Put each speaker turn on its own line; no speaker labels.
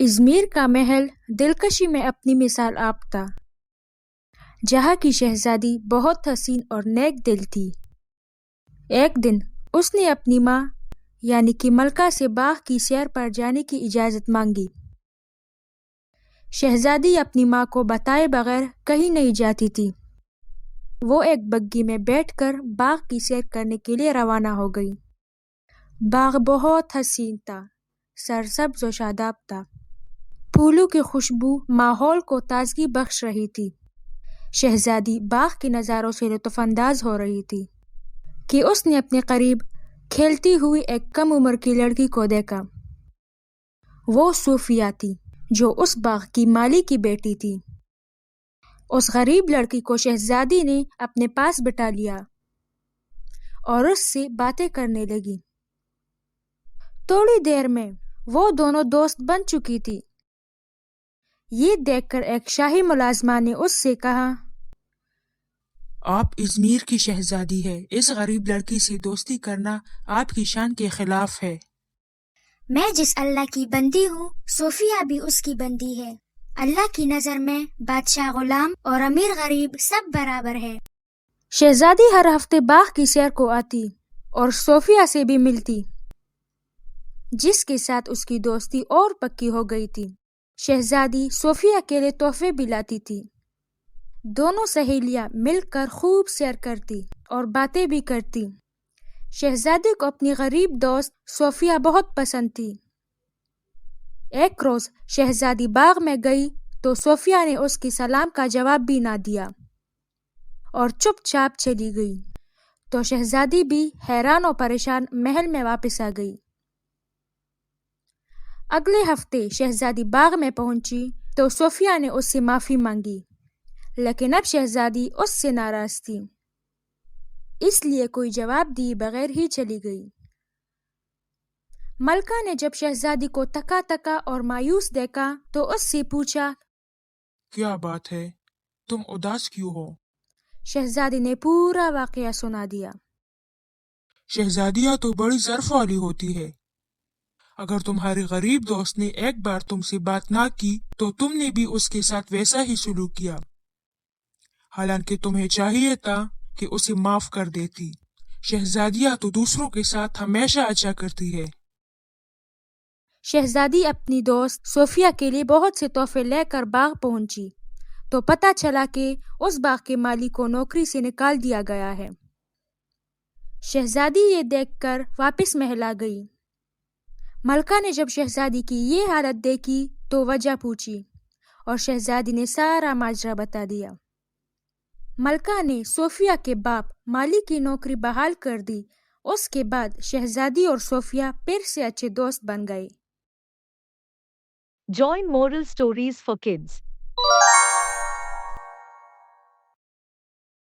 Izmir کا محل دلکشی میں اپنی مثال آپ تھا، جہاں کی شہزادی بہت حسین اور نیک دل تھی۔ ایک دن اس نے اپنی ماں یعنی کہ ملکہ سے باغ کی سیر پر جانے کی اجازت مانگی۔ شہزادی اپنی ماں کو بتائے بغیر کہیں نہیں جاتی تھی۔ وہ ایک بگی میں بیٹھ کر باغ کی سیر کرنے کے لیے روانہ ہو گئی۔ باغ بہت حسین تھا، سرسبز و شاداب تھا۔ پھولوں کی خوشبو ماحول کو تازگی بخش رہی تھی۔ شہزادی باغ کے نظاروں سے لطف انداز ہو رہی تھی کہ اس نے اپنے قریب کھیلتی ہوئی ایک کم عمر کی لڑکی کو دیکھا۔ وہ صوفیہ تھی جو اس باغ کی مالی کی بیٹی تھی۔ اس غریب لڑکی کو شہزادی نے اپنے پاس بٹھا لیا اور اس سے باتیں کرنے لگی۔ تھوڑی دیر میں وہ دونوں دوست بن چکی تھی۔ یہ دیکھ کر ایک شاہی ملازمہ نے اس سے کہا،
آپ ازمیر کی شہزادی ہے، اس غریب لڑکی سے دوستی کرنا آپ کی شان کے خلاف ہے۔
میں جس اللہ کی بندی ہوں، صوفیہ بھی اس کی بندی ہے۔ اللہ کی نظر میں بادشاہ غلام اور امیر غریب سب برابر ہے۔
شہزادی ہر ہفتے باغ کی سیر کو آتی اور صوفیہ سے بھی ملتی، جس کے ساتھ اس کی دوستی اور پکی ہو گئی تھی۔ شہزادی صوفیہ کے لیے تحفے بھی لاتی تھی۔ دونوں سہیلیاں مل کر خوب سیر کرتی اور باتیں بھی کرتی۔ شہزادی کو اپنی غریب دوست صوفیہ بہت پسند تھی۔ ایک روز شہزادی باغ میں گئی تو صوفیہ نے اس کی سلام کا جواب بھی نہ دیا اور چپ چاپ چلی گئی، تو شہزادی بھی حیران و پریشان محل میں واپس آ گئی۔ اگلے ہفتے شہزادی باغ میں پہنچی تو صوفیہ نے اس سے معافی مانگی، لیکن اب شہزادی اس سے ناراض تھی، اس لیے کوئی جواب دیے بغیر ہی چلی گئی۔ ملکہ نے جب شہزادی کو تکا تکا اور مایوس دیکھا تو اس سے پوچھا،
کیا بات ہے؟ تم اداس کیوں ہو؟
شہزادی نے پورا واقعہ سنا دیا۔
شہزادیاں تو بڑی ظرف والی ہوتی ہے۔ اگر تمہاری غریب دوست نے ایک بار تم سے بات نہ کی تو تم نے بھی اس کے ساتھ ویسا ہی سلوک کیا، حالانکہ تمہیں چاہیے تھا کہ اسے معاف کر دیتی۔ شہزادیاں تو دوسروں کے ساتھ ہمیشہ اچھا کرتی ہے۔
شہزادی اپنی دوست صوفیہ کے لیے بہت سے تحفے لے کر باغ پہنچی تو پتہ چلا کہ اس باغ کے مالی کو نوکری سے نکال دیا گیا ہے۔ شہزادی یہ دیکھ کر واپس محل آ گئی۔ ملکہ نے جب شہزادی کی یہ حالت دیکھی تو وجہ پوچھی اور شہزادی نے سارا ماجرا بتا دیا۔ ملکہ نے صوفیہ کے باپ مالی کی نوکری بحال کر دی۔ اس کے بعد شہزادی اور صوفیہ پھر سے اچھے دوست بن گئے۔
Join Moral Stories for Kids